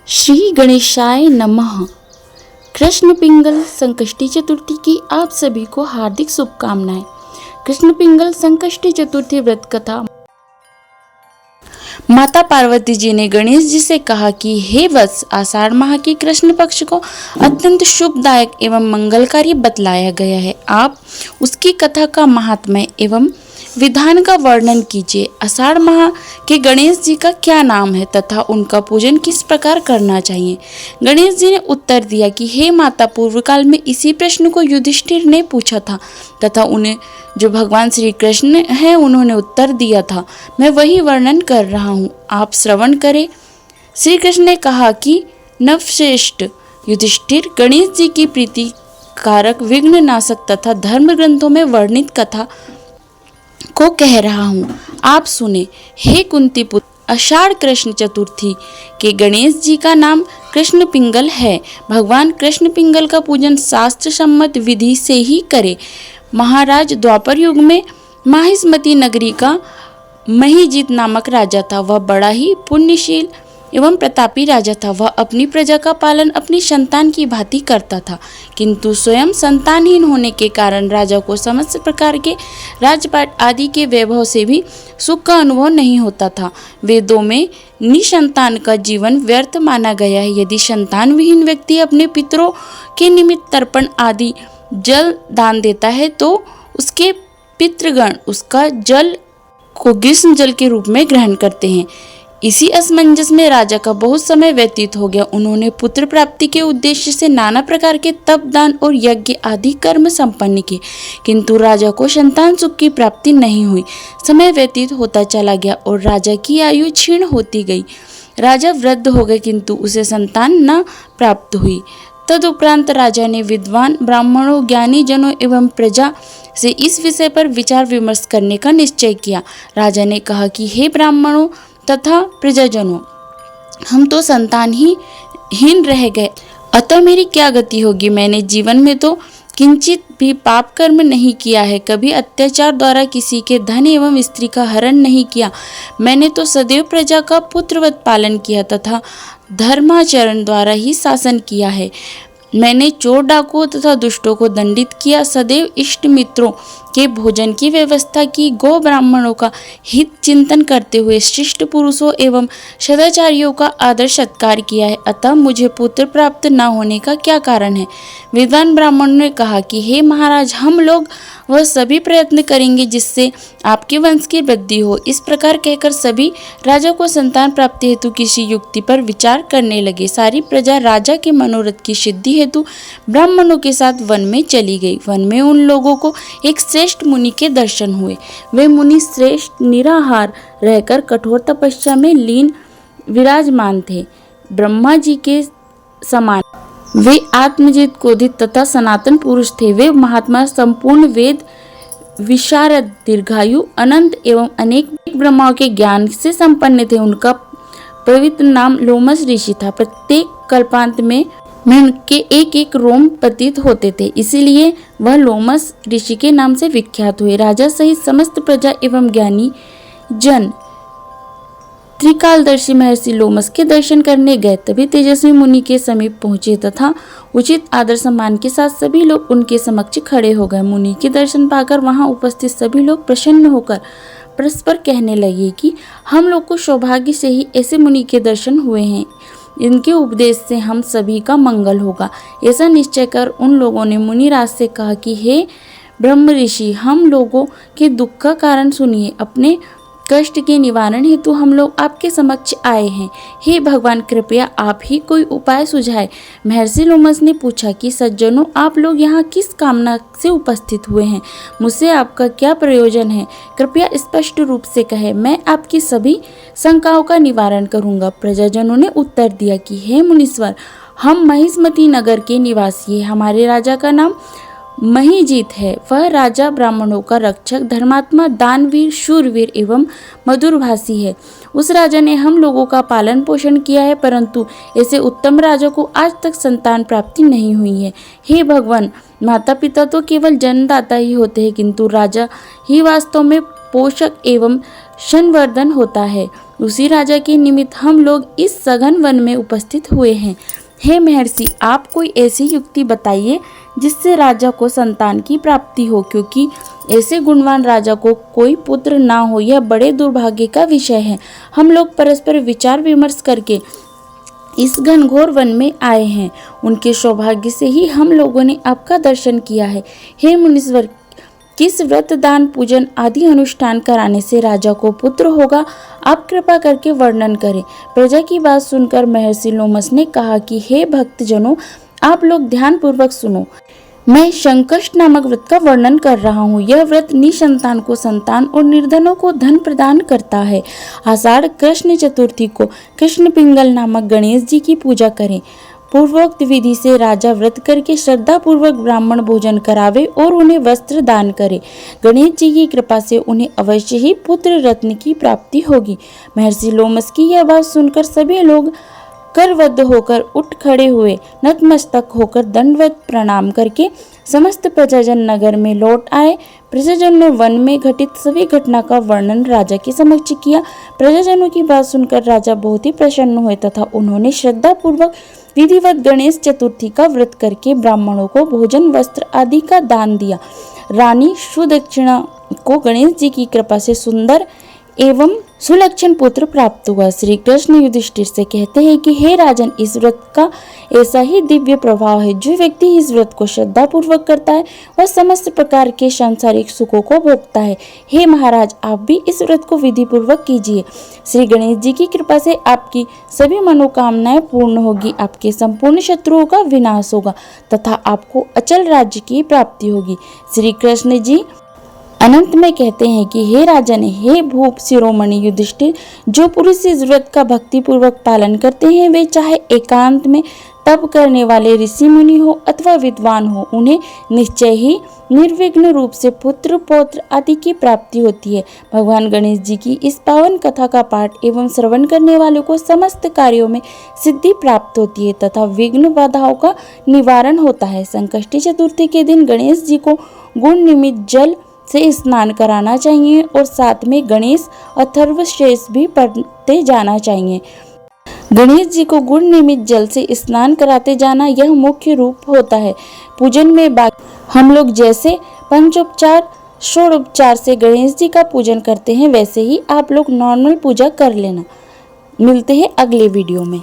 श्री गणेशाय नमः। कृष्ण पिंगल संकष्टी चतुर्थी की आप सभी को हार्दिक शुभकामनाएं। कृष्ण पिंगल संकष्टी चतुर्थी व्रत कथा। माता पार्वती जी ने गणेश जी से कहा कि हे वत्स, आषाढ़ माह के कृष्ण पक्ष को अत्यंत शुभदायक एवं मंगलकारी बतलाया गया है। आप उसकी कथा का महात्म्य एवं विधान का वर्णन कीजिए। आषाढ़ माह के गणेश जी का क्या नाम है तथा उनका पूजन किस प्रकार करना चाहिए। गणेश जी ने उत्तर दिया कि हे माता, पूर्व काल में इसी प्रश्न को युधिष्ठिर ने पूछा था तथा उन्हें जो भगवान श्री कृष्ण हैं उन्होंने उत्तर दिया था। मैं वही वर्णन कर रहा हूँ, आप श्रवण करें। श्री कृष्ण ने कहा कि नवश्रेष्ठ युधिष्ठिर, गणेश जी की प्रीति कारक, विघ्न नाशक तथा धर्म ग्रंथों में वर्णित कथा को कह रहा हूँ, आप सुने। हे कुंती पुत्र, आषाढ़ कृष्ण चतुर्थी के गणेश जी का नाम कृष्ण पिंगल है। भगवान कृष्ण पिंगल का पूजन शास्त्र सम्मत विधि से ही करे। महाराज, द्वापर युग में माहिष्मती नगरी का महीजीत नामक राजा था। वह बड़ा ही पुण्यशील एवं प्रतापी राजा था। वह अपनी प्रजा का पालन अपनी संतान की भांति करता था, किंतु स्वयं संतानहीन होने के कारण राजा को समस्त प्रकार के राजपाट आदि के वैभव से भी सुख का अनुभव नहीं होता था। वेदों में निसंतान का जीवन व्यर्थ माना गया है। यदि संतान विहीन व्यक्ति अपने पितरों के निमित्त तर्पण आदि जल दान देता है तो उसके पितृगण उसका जल को ग्रीष्म जल के रूप में ग्रहण करते हैं। इसी असमंजस में राजा का बहुत समय व्यतीत हो गया। उन्होंने पुत्र प्राप्ति के उद्देश्य से नाना प्रकार के तप, दान और यज्ञ आदि कर्म संपन्न किए, किंतु राजा को संतान सुख की प्राप्ति नहीं हुई। समय व्यतीत होता चला गया और राजा की आयु क्षीण होती गई। राजा वृद्ध हो गए, किंतु उसे संतान न प्राप्त हुई। तदुपरांत राजा ने विद्वान ब्राह्मणों, ज्ञानी जनों एवं प्रजा से इस विषय पर विचार विमर्श करने का निश्चय किया। राजा ने कहा कि हे ब्राह्मणों तथा प्रजाजनों, हम तो संतान ही हीन रह गए, अतः मेरी क्या गति होगी। मैंने जीवन में तो किंचित भी पाप कर्म नहीं किया है, कभी अत्याचार द्वारा किसी के धन एवं स्त्री का हरण नहीं किया। मैंने तो सदैव प्रजा का पुत्रवत पालन किया तथा धर्माचरण द्वारा ही शासन किया है। मैंने चोर, डाकुओं तथा दुष्टों को दंडित किया, सदैव इष्ट मित्रों के भोजन की व्यवस्था की, गौ ब्राह्मणों का हित चिंतन करते हुए शिष्ट पुरुषों एवं सदाचारियों का आदर सत्कार किया है। अतः मुझे पुत्र प्राप्त न होने का क्या कारण है। विद्वान ब्राह्मणों ने कहा कि हे महाराज, हम लोग वह सभी प्रयत्न करेंगे जिससे आपके वंश की वृद्धि हो। इस प्रकार कहकर सभी राजा को संतान प्राप्ति हेतु किसी युक्ति पर विचार करने लगे। सारी प्रजा राजा के मनोरथ की सिद्धि हेतु ब्राह्मणों के साथ वन में चली गई। वन में उन लोगों को एक श्रेष्ठ मुनि के दर्शन हुए। वे मुनि श्रेष्ठ निराहार रहकर कठोर तपस्या में लीन विराजमान थे। ब्रह्मा जी के समान वे आत्मजित, क्रोधित तथा सनातन पुरुष थे। वे महात्मा, संपूर्ण वेद विशारद, दीर्घायु, अनंत एवं अनेक ब्रह्माओं के ज्ञान से संपन्न थे। उनका पवित्र नाम लोमस ऋषि था। प्रत्येक कल्पांत में उनके एक एक रोम पतित होते थे, इसीलिए वह लोमस ऋषि के नाम से विख्यात हुए। राजा सहित समस्त प्रजा एवं ज्ञानी जन त्रिकालदर्शी महर्षि लोमस के दर्शन करने गए। तभी तेजस्वी मुनि के समीप पहुंचे तथा उचित आदर सम्मान के साथ सभी लोग उनके समक्ष खड़े हो गए। मुनि के दर्शन पाकर वहां उपस्थित सभी लोग प्रसन्न होकर परस्पर कहने लगे कि हम लोग को सौभाग्य से ही ऐसे मुनि के दर्शन हुए हैं। इनके उपदेश से हम सभी का मंगल होगा। ऐसा निश्चय कर उन लोगों ने मुनिराज से कहा कि हे ब्रह्म ऋषि, हम लोगों के दुख का कारण सुनिए। अपने कष्ट के निवारण हेतु हम लोग आपके समक्ष आए हैं। हे भगवान, कृपया आप ही कोई उपाय सुझाए। महर्षि लोमस ने पूछा कि सज्जनों, आप लोग यहाँ किस कामना से उपस्थित हुए हैं? मुझसे आपका क्या प्रयोजन है? कृपया स्पष्ट रूप से कहें, मैं आपकी सभी शंकाओं का निवारण करूँगा। प्रजाजनों ने उत्तर दिया कि हे मुनीश्वर, हम महिष्मती नगर के निवासी हैं। हमारे राजा का नाम महीजीत है। वह राजा ब्राह्मणों का रक्षक, धर्मात्मा, दानवीर, शूरवीर एवं मधुरभाषी है। उस राजा ने हम लोगों का पालन पोषण किया है, परंतु ऐसे उत्तम राजा को आज तक संतान प्राप्ति नहीं हुई है। हे भगवान, माता पिता तो केवल जन्मदाता ही होते हैं, किंतु राजा ही वास्तव में पोषक एवं संवर्धन होता है। उसी राजा के निमित्त हम लोग इस सघन वन में उपस्थित हुए हैं। हे महर्षि, आप कोई ऐसी युक्ति बताइए जिससे राजा को संतान की प्राप्ति हो, क्योंकि ऐसे गुणवान राजा को कोई पुत्र ना हो यह बड़े दुर्भाग्य का विषय है। हम लोग परस्पर विचार विमर्श करके इस घनघोर वन में आए हैं। उनके सौभाग्य से ही हम लोगों ने आपका दर्शन किया है। हे मुनीश्वर, किस व्रत दान पूजन आदि अनुष्ठान कराने से राजा को पुत्र होगा, आप कृपा करके वर्णन करें। प्रजा की बात सुनकर महर्षि लोमस ने कहा कि हे भक्तजनों, आप लोग ध्यान पूर्वक सुनो। मैं संकष्ट नामक व्रत का वर्णन कर रहा हूँ। यह व्रत निसंतान को संतान और निर्धनों को धन प्रदान करता है। आषाढ़ कृष्ण चतुर्थी को कृष्ण पिंगल नामक गणेश जी की पूजा करें। पूर्वोक्त विधि से राजा व्रत करके श्रद्धा पूर्वक ब्राह्मण भोजन करावे और उन्हें वस्त्र दान करे। गणेश जी की कृपा से उन्हें अवश्य ही पुत्र रत्न की प्राप्ति होगी। महर्षि लोमस की यह बात सुनकर सभी लोग करवद्ध होकर उठ खड़े हुए। नतमस्तक होकर दंडवत प्रणाम करके समस्त प्रजाजन नगर में लौट आए। प्रजाजन ने वन में घटित सभी घटना का वर्णन राजा के समक्ष किया। प्रजाजनों की बात सुनकर राजा बहुत ही प्रसन्न हुए तथा उन्होंने श्रद्धा पूर्वक विधिवत गणेश चतुर्थी का व्रत करके ब्राह्मणों को भोजन वस्त्र आदि का दान दिया। रानी सुदक्षिणा को गणेश जी की कृपा से सुंदर एवं सुलक्षण पुत्र प्राप्त हुआ। श्री कृष्ण युधिष्ठिर से कहते हैं कि हे राजन, इस व्रत का ऐसा ही दिव्य प्रभाव है। जो व्यक्ति इस व्रत को श्रद्धा पूर्वक करता है वह समस्त प्रकार के सांसारिक सुखों को भोगता है। हे महाराज, आप भी इस व्रत को विधि पूर्वक कीजिए। श्री गणेश जी की कृपा से आपकी सभी मनोकामनाएं पूर्ण होगी, आपके संपूर्ण शत्रुओं का विनाश होगा तथा आपको अचल राज्य की प्राप्ति होगी। श्री कृष्ण जी अनंत में कहते हैं कि हे राजन, हे भूप शिरोमणि युधिष्ठिर, जो पुरुष इस व्रत का भक्ति पूर्वक पालन करते हैं वे चाहे एकांत में तप करने वाले ऋषि मुनि हो अथवा विद्वान हो, उन्हें निश्चय ही निर्विघ्न रूप से पुत्र पौत्र आदि की प्राप्ति होती है। भगवान गणेश जी की इस पावन कथा का पाठ एवं श्रवण करने वालों को समस्त कार्यों में सिद्धि प्राप्त होती है तथा विघ्न बाधाओं का निवारण होता है। संकष्टी चतुर्थी के दिन गणेश जी को गुण निमित्त जल से स्नान कराना चाहिए और साथ में गणेश अथर्वशीर्ष भी पढ़ते जाना चाहिए। गणेश जी को गुण निमित्त जल से स्नान कराते जाना यह मुख्य रूप होता है। पूजन में हम लोग जैसे पंचोपचार षोडोपचार से गणेश जी का पूजन करते हैं वैसे ही आप लोग नॉर्मल पूजा कर लेना। मिलते हैं अगले वीडियो में।